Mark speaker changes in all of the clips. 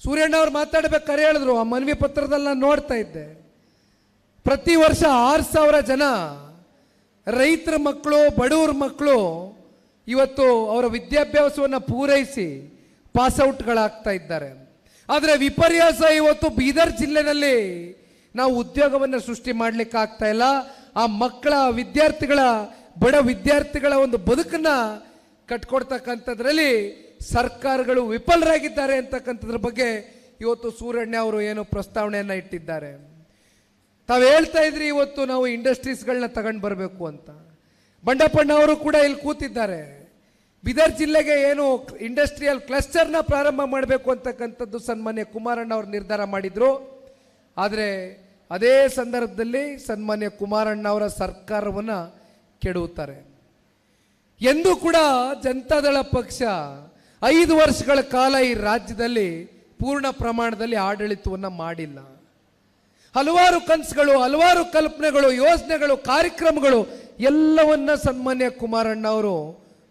Speaker 1: ಸೂರ್ಯಣ್ಣ ಅವ್ರು ಮಾತಾಡ್ಬೇಕಾರೆ ಹೇಳಿದ್ರು, ಆ ಮನವಿ ಪತ್ರದಲ್ಲಿ ನಾನು ನೋಡ್ತಾ ಇದ್ದೆ, ಪ್ರತಿ ವರ್ಷ 6,000 ಜನ ರೈತರ ಮಕ್ಕಳು, ಬಡವ್ರ ಮಕ್ಕಳು ಇವತ್ತು ಅವರ ವಿದ್ಯಾಭ್ಯಾಸವನ್ನು ಪೂರೈಸಿ ಪಾಸ್ಔಟ್ಗಳಾಗ್ತಾ ಇದ್ದಾರೆ. ಆದರೆ ವಿಪರ್ಯಾಸ, ಇವತ್ತು ಬೀದರ್ ಜಿಲ್ಲೆನಲ್ಲಿ ನಾವು ಉದ್ಯೋಗವನ್ನು ಸೃಷ್ಟಿ ಮಾಡಲಿಕ್ಕೆ ಆಗ್ತಾ ಇಲ್ಲ. ಆ ಮಕ್ಕಳ, ವಿದ್ಯಾರ್ಥಿಗಳ, ಬಡ ವಿದ್ಯಾರ್ಥಿಗಳ ಒಂದು ಬದುಕನ್ನು ಕಟ್ಕೊಡ್ತಕ್ಕಂಥದ್ರಲ್ಲಿ ಸರ್ಕಾರಗಳು ವಿಫಲರಾಗಿದ್ದಾರೆ ಅಂತಕ್ಕಂಥದ್ರ ಬಗ್ಗೆ ಇವತ್ತು ಸೂರಣ್ಣ ಅವರು ಏನು ಪ್ರಸ್ತಾವನೆಯನ್ನು ಇಟ್ಟಿದ್ದಾರೆ. ತಾವು ಹೇಳ್ತಾ ಇದ್ರಿ ಇವತ್ತು ನಾವು ಇಂಡಸ್ಟ್ರೀಸ್ಗಳನ್ನ ತಗೊಂಡು ಬರಬೇಕು ಅಂತ. ಬಂಡಪ್ಪಣ್ಣ ಅವರು ಕೂಡ ಇಲ್ಲಿ ಕೂತಿದ್ದಾರೆ. ಬೀದರ್ ಜಿಲ್ಲೆಗೆ ಏನು ಇಂಡಸ್ಟ್ರಿಯಲ್ ಕ್ಲಸ್ಟರ್ನ ಪ್ರಾರಂಭ ಮಾಡಬೇಕು ಅಂತಕ್ಕಂಥದ್ದು ಸನ್ಮಾನ್ಯ ಕುಮಾರಣ್ಣ ಅವರು ನಿರ್ಧಾರ ಮಾಡಿದ್ರು. ಆದರೆ ಅದೇ ಸಂದರ್ಭದಲ್ಲಿ ಸನ್ಮಾನ್ಯ ಕುಮಾರಣ್ಣ ಅವರ ಸರ್ಕಾರವನ್ನು ಕೆಡವುತ್ತಾರೆ. ಎಂದೂ ಕೂಡ ಜನತಾದಳ ಪಕ್ಷ 5 ವರ್ಷಗಳ ಕಾಲ ಈ ರಾಜ್ಯದಲ್ಲಿ ಪೂರ್ಣ ಪ್ರಮಾಣದಲ್ಲಿ ಆಡಳಿತವನ್ನು ಮಾಡಿಲ್ಲ. ಹಲವಾರು ಕನಸುಗಳು, ಹಲವಾರು ಕಲ್ಪನೆಗಳು, ಯೋಜನೆಗಳು, ಕಾರ್ಯಕ್ರಮಗಳು ಎಲ್ಲವನ್ನ ಸನ್ಮಾನ್ಯ ಕುಮಾರಣ್ಣ ಅವರು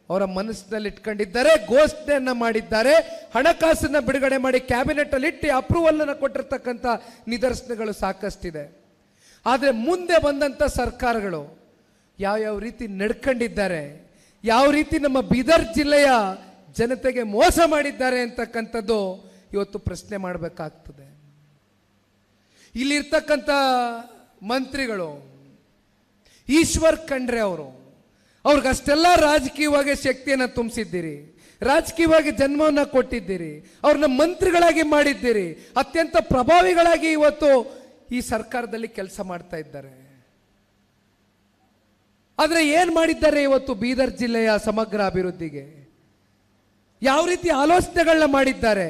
Speaker 1: ಅವರ ಮನಸ್ಸಿನಲ್ಲಿ ಇಟ್ಕೊಂಡಿದ್ದಾರೆ, ಘೋಷಣೆಯನ್ನ ಮಾಡಿದ್ದಾರೆ. ಹಣಕಾಸನ್ನ ಬಿಡುಗಡೆ ಮಾಡಿ ಕ್ಯಾಬಿನೆಟ್ ಅಲ್ಲಿ ಇಟ್ಟು ಅಪ್ರೂವಲ್ ಅನ್ನು ಕೊಟ್ಟಿರ್ತಕ್ಕಂಥ ನಿದರ್ಶನಗಳು ಸಾಕಷ್ಟಿದೆ. ಆದರೆ ಮುಂದೆ ಬಂದಂಥ ಸರ್ಕಾರಗಳು ಯಾವ ರೀತಿ ನಡ್ಕೊಂಡಿದ್ದಾರೆ, ಯಾವ ರೀತಿ ನಮ್ಮ ಬೀದರ್ ಜಿಲ್ಲೆಯ ಜನತೆಗೆ ಮೋಸ ಮಾಡಿದ್ದಾರೆ ಅಂತಕ್ಕಂಥದ್ದು ಇವತ್ತು ಪ್ರಶ್ನೆ ಮಾಡಬೇಕಾಗ್ತದೆ. ಇಲ್ಲಿರ್ತಕ್ಕಂಥ ಮಂತ್ರಿಗಳು ಈಶ್ವರ್ ಖಂಡ್ರೆ ಅವ್ರಿಗಷ್ಟೆಲ್ಲ ರಾಜಕೀಯವಾಗಿ ಶಕ್ತಿಯನ್ನು ತುಂಬಿಸಿದ್ದೀರಿ, ರಾಜಕೀಯವಾಗಿ ಜನ್ಮವನ್ನು ಕೊಟ್ಟಿದ್ದೀರಿ, ಅವ್ರನ್ನ ಮಂತ್ರಿಗಳಾಗಿ ಮಾಡಿದ್ದೀರಿ, ಅತ್ಯಂತ ಪ್ರಭಾವಿಗಳಾಗಿ ಇವತ್ತು ಈ ಸರ್ಕಾರದಲ್ಲಿ ಕೆಲಸ ಮಾಡ್ತಾ ಇದ್ದಾರೆ. ಆದರೆ ಏನು ಮಾಡಿದ್ದಾರೆ ಇವತ್ತು ಬೀದರ್ ಜಿಲ್ಲೆಯ ಸಮಗ್ರ ಅಭಿವೃದ್ಧಿಗೆ? ಯಾವ ರೀತಿ ಆಲೋಚನೆಗಳನ್ನ ಮಾಡಿದ್ದಾರೆ?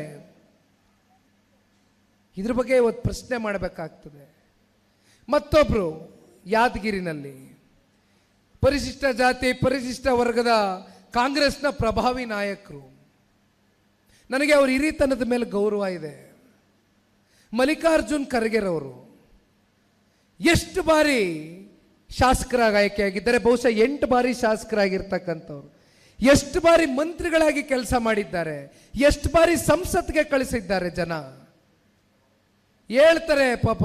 Speaker 1: ಇದ್ರ ಬಗ್ಗೆ ಇವತ್ತು ಪ್ರಶ್ನೆ ಮಾಡಬೇಕಾಗ್ತದೆ. ಮತ್ತೊಬ್ರು ಯಾದಗಿರಿನಲ್ಲಿ ಪರಿಶಿಷ್ಟ ಜಾತಿ, ಪರಿಶಿಷ್ಟ ವರ್ಗದ ಕಾಂಗ್ರೆಸ್ನ ಪ್ರಭಾವಿ ನಾಯಕರು, ನನಗೆ ಅವ್ರ ಹಿರಿತನದ ಮೇಲೆ ಗೌರವ ಇದೆ. ಮಲ್ಲಿಕಾರ್ಜುನ್ ಖರ್ಗೆರವರು ಎಷ್ಟು ಬಾರಿ ಶಾಸಕರಾಗಿ ಆಯ್ಕೆಯಾಗಿದ್ದಾರೆ, ಬಹುಶಃ 8 ಬಾರಿ ಶಾಸಕರಾಗಿರ್ತಕ್ಕಂಥವ್ರು, ಎಷ್ಟು ಬಾರಿ ಮಂತ್ರಿಗಳಾಗಿ ಕೆಲಸ ಮಾಡಿದ್ದಾರೆ, ಎಷ್ಟು ಬಾರಿ ಸಂಸತ್ಗೆ ಕಳಿಸಿದ್ದಾರೆ. ಜನ ಹೇಳ್ತಾರೆ, ಪಾಪ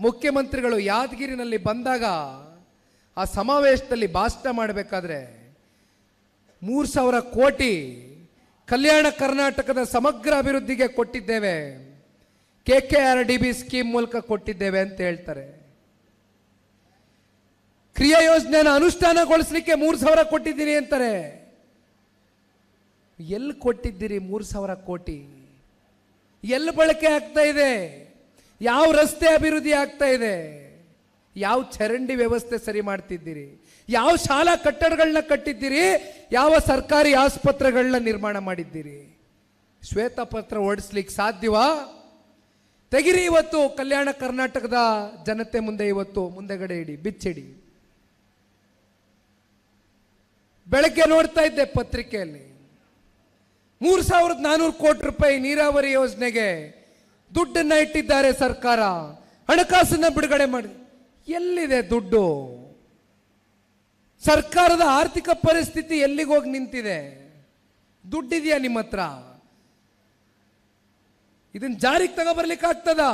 Speaker 1: ಮುಖ್ಯಮಂತ್ರಿಗಳು ಯಾದಗಿರಿನಲ್ಲಿ ಬಂದಾಗ ಆ ಸಮಾವೇಶದಲ್ಲಿ ಭಾಷಣ ಮಾಡಬೇಕಾದ್ರೆ 3,000 ಕೋಟಿ ಕಲ್ಯಾಣ ಕರ್ನಾಟಕದ ಸಮಗ್ರ ಅಭಿವೃದ್ಧಿಗೆ ಕೊಟ್ಟಿದ್ದೇವೆ, KKRDB ಸ್ಕೀಮ್ ಮೂಲಕ ಕೊಟ್ಟಿದ್ದೇವೆ ಅಂತ ಹೇಳ್ತಾರೆ. ಕ್ರಿಯಾ ಯೋಜನೆಯನ್ನು ಅನುಷ್ಠಾನಗೊಳಿಸಲಿಕ್ಕೆ 3,000 ಕೊಟ್ಟಿದ್ದೀನಿ ಅಂತಾರೆ. ಎಲ್ಲಿ ಕೊಟ್ಟಿದ್ದೀರಿ 3,000 ಕೋಟಿ? ಎಲ್ಲಿ ಬಳಕೆ ಆಗ್ತಾ ಇದೆ? ಯಾವ ರಸ್ತೆ ಅಭಿವೃದ್ಧಿ ಆಗ್ತಾ ಇದೆ? ಯಾವ ಚರಂಡಿ ವ್ಯವಸ್ಥೆ ಸರಿ ಮಾಡ್ತಿದ್ದೀರಿ? ಯಾವ ಶಾಲಾ ಕಟ್ಟಡಗಳನ್ನ ಕಟ್ಟಿದ್ದೀರಿ? ಯಾವ ಸರ್ಕಾರಿ ಆಸ್ಪತ್ರೆಗಳನ್ನ ನಿರ್ಮಾಣ ಮಾಡಿದ್ದೀರಿ? ಶ್ವೇತಪತ್ರ ಹೊರಡಿಸ್ಲಿಕ್ಕೆ ಸಾಧ್ಯವಾ? ತೆಗಿರಿ ಇವತ್ತು ಕಲ್ಯಾಣ ಕರ್ನಾಟಕದ ಜನತೆ ಮುಂದೆ, ಇವತ್ತು ಮುಂದೆಗಡೆ ಇಡಿ, ಬಿಚ್ಚಿಡಿ. ಬೆಳಗ್ಗೆ ನೋಡ್ತಾ ಇದ್ದೆ ಪತ್ರಿಕೆಯಲ್ಲಿ 3,400 ಕೋಟಿ ರೂಪಾಯಿ ನೀರಾವರಿ ಯೋಜನೆಗೆ ದುಡ್ಡನ್ನ ಇಟ್ಟಿದ್ದಾರೆ ಸರ್ಕಾರ, ಹಣಕಾಸನ್ನ ಬಿಡುಗಡೆ ಮಾಡಿ. ಎಲ್ಲಿದೆ ದುಡ್ಡು? ಸರ್ಕಾರದ ಆರ್ಥಿಕ ಪರಿಸ್ಥಿತಿ ಎಲ್ಲಿಗೆ ಹೋಗಿ ನಿಂತಿದೆ? ದುಡ್ಡಿದೆಯಾ ನಿಮ್ಮ ಹತ್ರ? ಇದನ್ನ ಜಾರಿಗೆ ತಗೋಬರ್ಲಿಕ್ಕೆ ಆಗ್ತದ?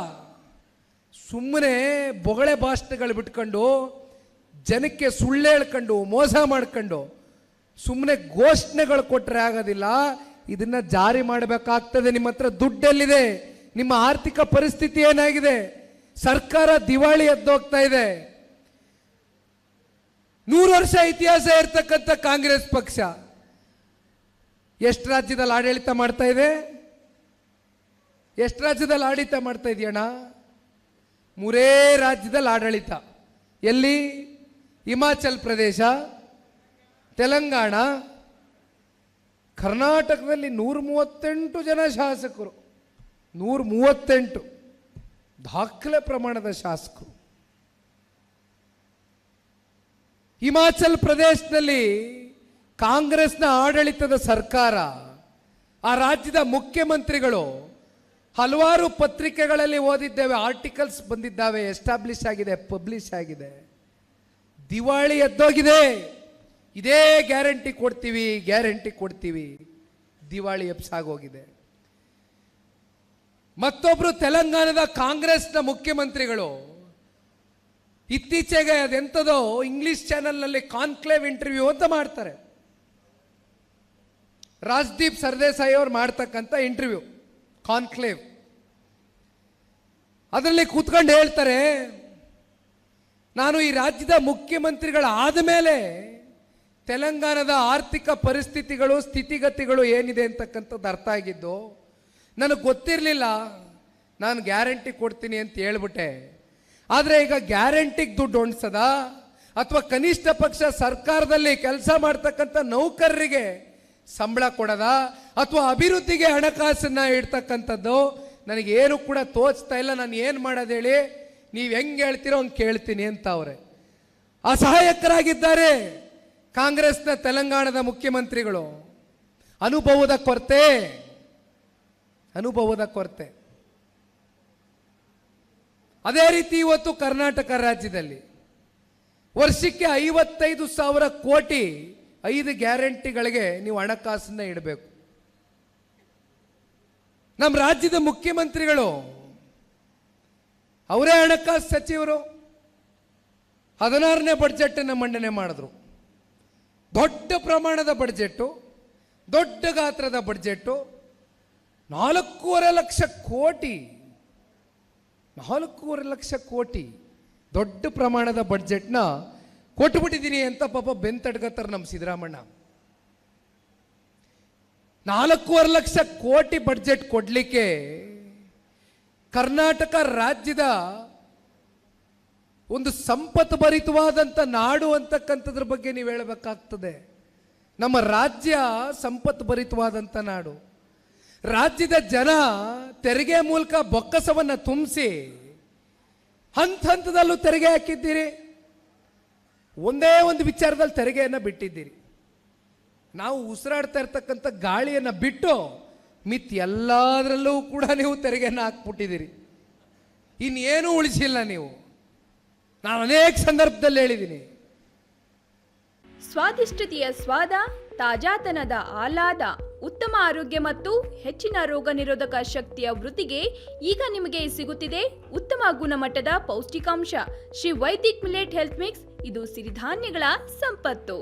Speaker 1: ಸುಮ್ಮನೆ ಬೊಗಳೆ ಭಾಷಣಗಳು ಬಿಟ್ಕೊಂಡು, ಜನಕ್ಕೆ ಸುಳ್ಳು ಹೇಳ್ಕೊಂಡು, ಮೋಸ ಮಾಡ್ಕೊಂಡು ಸುಮ್ಮನೆ ಘೋಷಣೆಗಳು ಕೊಟ್ಟರೆ ಆಗೋದಿಲ್ಲ. ಇದನ್ನ ಜಾರಿ ಮಾಡಬೇಕಾಗ್ತದೆ. ನಿಮ್ಮ ಹತ್ರ ದುಡ್ಡೆಲ್ಲಿದೆ? ನಿಮ್ಮ ಆರ್ಥಿಕ ಪರಿಸ್ಥಿತಿ ಏನಾಗಿದೆ? ಸರ್ಕಾರ ದಿವಾಳಿ ಎದ್ದೋಗ್ತಾ ಇದೆ. 100 ವರ್ಷ ಇತಿಹಾಸ ಇರ್ತಕ್ಕಂಥ ಕಾಂಗ್ರೆಸ್ ಪಕ್ಷ ಎಷ್ಟು ರಾಜ್ಯದಲ್ಲಿ ಆಡಳಿತ ಮಾಡ್ತಾ ಇದೆ? ಎಷ್ಟು ರಾಜ್ಯದಲ್ಲಿ ಆಡಳಿತ ಮಾಡ್ತಾ ಇದೆಯಣ್ಣ? 3 ರಾಜ್ಯದಲ್ಲಿ ಆಡಳಿತ. ಎಲ್ಲಿ? ಹಿಮಾಚಲ್ ಪ್ರದೇಶ, ತೆಲಂಗಾಣ, ಕರ್ನಾಟಕದಲ್ಲಿ 138 ಜನ ಶಾಸಕರು. 138 ದಾಖಲೆ ಪ್ರಮಾಣದ ಶಾಸಕರು. ಹಿಮಾಚಲ್ ಪ್ರದೇಶದಲ್ಲಿ ಕಾಂಗ್ರೆಸ್ನ ಆಡಳಿತದ ಸರ್ಕಾರ, ಆ ರಾಜ್ಯದ ಮುಖ್ಯಮಂತ್ರಿಗಳು ಹಲವಾರು ಪತ್ರಿಕೆಗಳಲ್ಲಿ ಓದಿದ್ದೇವೆ, ಆರ್ಟಿಕಲ್ಸ್ ಬಂದಿದ್ದಾವೆ, ಎಸ್ಟಾಬ್ಲಿಷ್ ಆಗಿದೆ, ಪಬ್ಲಿಷ್ ಆಗಿದೆ. ದಿವಾಳಿ ಎದ್ದೋಗಿದೆ. ಇದೇ ಗ್ಯಾರಂಟಿ ಕೊಡ್ತೀವಿ, ಗ್ಯಾರಂಟಿ ಕೊಡ್ತೀವಿ, ದಿವಾಳಿ ಎಬ್ಸಾಗೋಗಿದೆ. ಮತ್ತೊಬ್ರು ತೆಲಂಗಾಣದ ಕಾಂಗ್ರೆಸ್ನ ಮುಖ್ಯಮಂತ್ರಿಗಳು ಇತ್ತೀಚೆಗೆ ಅದೆಂಥದೋ ಇಂಗ್ಲಿಷ್ ಚಾನೆಲ್ನಲ್ಲಿ ಕಾನ್ಕ್ಲೇವ್ ಇಂಟರ್ವ್ಯೂ ಅಂತ ಮಾಡ್ತಾರೆ. ರಾಜ್ದೀಪ್ ಸರ್ದೇಸಾಯಿ ಅವರು ಮಾಡ್ತಕ್ಕಂಥ ಇಂಟರ್ವ್ಯೂ ಕಾನ್ಕ್ಲೇವ್. ಅದರಲ್ಲಿ ಕೂತ್ಕೊಂಡು ಹೇಳ್ತಾರೆ, ನಾನು ಈ ರಾಜ್ಯದ ಮುಖ್ಯಮಂತ್ರಿಗಳಾದ ಮೇಲೆ ತೆಲಂಗಾಣದ ಆರ್ಥಿಕ ಪರಿಸ್ಥಿತಿಗಳು ಸ್ಥಿತಿಗತಿಗಳು ಏನಿದೆ ಅಂತಕ್ಕಂಥದ್ದು ಅರ್ಥ ಆಗಿದ್ದು. ನನಗೆ ಗೊತ್ತಿರಲಿಲ್ಲ, ನಾನು ಗ್ಯಾರಂಟಿ ಕೊಡ್ತೀನಿ ಅಂತ ಹೇಳ್ಬಿಟ್ಟೆ. ಆದರೆ ಈಗ ಗ್ಯಾರಂಟಿಗೆ ದುಡ್ಡು ಹೊಂಡ್ಸದ ಅಥವಾ ಕನಿಷ್ಠ ಪಕ್ಷ ಸರ್ಕಾರದಲ್ಲಿ ಕೆಲಸ ಮಾಡ್ತಕ್ಕಂಥ ನೌಕರರಿಗೆ ಸಂಬಳ ಕೊಡದ ಅಥವಾ ಅಭಿವೃದ್ಧಿಗೆ ಹಣಕಾಸನ್ನ ಇಡ್ತಕ್ಕಂಥದ್ದು ನನಗೇನು ಕೂಡ ತೋಚ್ತಾ ಇಲ್ಲ. ನಾನು ಏನು ಮಾಡೋದು ಹೇಳಿ, ನೀವು ಹೆಂಗೆ ಹೇಳ್ತೀರೋ ಹಂಗೆ ಕೇಳ್ತೀನಿ ಅಂತ ಅವರೇ ಅಸಹಾಯಕರಾಗಿದ್ದಾರೆ ಕಾಂಗ್ರೆಸ್ನ ತೆಲಂಗಾಣದ ಮುಖ್ಯಮಂತ್ರಿಗಳು. ಅನುಭವದ ಕೊರತೆ. ಅದೇ ರೀತಿ ಇವತ್ತು ಕರ್ನಾಟಕ ರಾಜ್ಯದಲ್ಲಿ ವರ್ಷಕ್ಕೆ 55,000 ಕೋಟಿ 5 ಗ್ಯಾರಂಟಿಗಳಿಗೆ ನೀವು ಹಣಕಾಸನ್ನ ಇಡಬೇಕು. ನಮ್ಮ ರಾಜ್ಯದ ಮುಖ್ಯಮಂತ್ರಿಗಳು ಅವರೇ ಹಣಕಾಸು ಸಚಿವರು 16ನೇ ಬಡ್ಜೆಟನ್ನು ಮಂಡನೆ ಮಾಡಿದ್ರು. ದೊಡ್ಡ ಪ್ರಮಾಣದ ಬಡ್ಜೆಟ್ಟು, ದೊಡ್ಡ ಗಾತ್ರದ ಬಡ್ಜೆಟ್ಟು, 4.5 ಲಕ್ಷ ಕೋಟಿ, 4.5 ಲಕ್ಷ ಕೋಟಿ ದೊಡ್ಡ ಪ್ರಮಾಣದ ಬಡ್ಜೆಟ್ನ ಕೊಟ್ಟುಬಿಟ್ಟಿದ್ದೀನಿ ಅಂತ ಪಾಪ ಬೆಂತಡ್ಗತ್ತಾರೆ ನಮ್ಮ ಸಿದ್ದರಾಮಣ್ಣ. 4.5 ಲಕ್ಷ ಕೋಟಿ ಬಡ್ಜೆಟ್ ಕೊಡಲಿಕ್ಕೆ ಕರ್ನಾಟಕ ರಾಜ್ಯದ ಒಂದು ಸಂಪತ್ತು ಭರಿತವಾದಂಥ ನಾಡು ಅಂತಕ್ಕಂಥದ್ರ ಬಗ್ಗೆ ನೀವು ಹೇಳಬೇಕಾಗ್ತದೆ. ನಮ್ಮ ರಾಜ್ಯ ಸಂಪತ್ತು ಭರಿತವಾದಂಥ ನಾಡು. ರಾಜ್ಯದ ಜನ ತೆರಿಗೆ ಮೂಲಕ ಬೊಕ್ಕಸವನ್ನು ತುಂಬಿಸಿ ಹಂತದಲ್ಲೂ ತೆರಿಗೆ ಹಾಕಿದ್ದೀರಿ. ಒಂದೇ ಒಂದು ವಿಚಾರದಲ್ಲಿ ತೆರಿಗೆಯನ್ನು ಬಿಟ್ಟಿದ್ದೀರಿ. ನಾವು ಉಸಿರಾಡ್ತಾ ಇರ್ತಕ್ಕಂಥ ಗಾಳಿಯನ್ನು ಬಿಟ್ಟು ಮಿತ್ ಎಲ್ಲದರಲ್ಲೂ ಕೂಡ ನೀವು ತೆರಿಗೆಯನ್ನು ಹಾಕ್ಬಿಟ್ಟಿದ್ದೀರಿ. ಇನ್ನೇನು ಉಳಿಸಿಲ್ಲ ನೀವು. ನಾನು ಅನೇಕ ಸಂದರ್ಭದಲ್ಲಿ ಹೇಳಿದ್ದೀನಿ.
Speaker 2: ಸ್ವಾದಿಷ್ಟತೆಯ ಸ್ವಾದ, ತಾಜಾತನದ ಆಹ್ಲಾದ, ಉತ್ತಮ ಆರೋಗ್ಯ ಮತ್ತು ಹೆಚ್ಚಿನ ರೋಗ ನಿರೋಧಕ ಶಕ್ತಿಯ ವೃದ್ಧಿಗೆ ಈಗ ನಿಮಗೆ ಸಿಗುತ್ತಿದೆ ಉತ್ತಮ ಗುಣಮಟ್ಟದ ಪೌಷ್ಟಿಕಾಂಶ. Shri Vaidik millet health mix. ಇದು ಸಿರಿಧಾನ್ಯಗಳ ಸಂಪತ್ತು.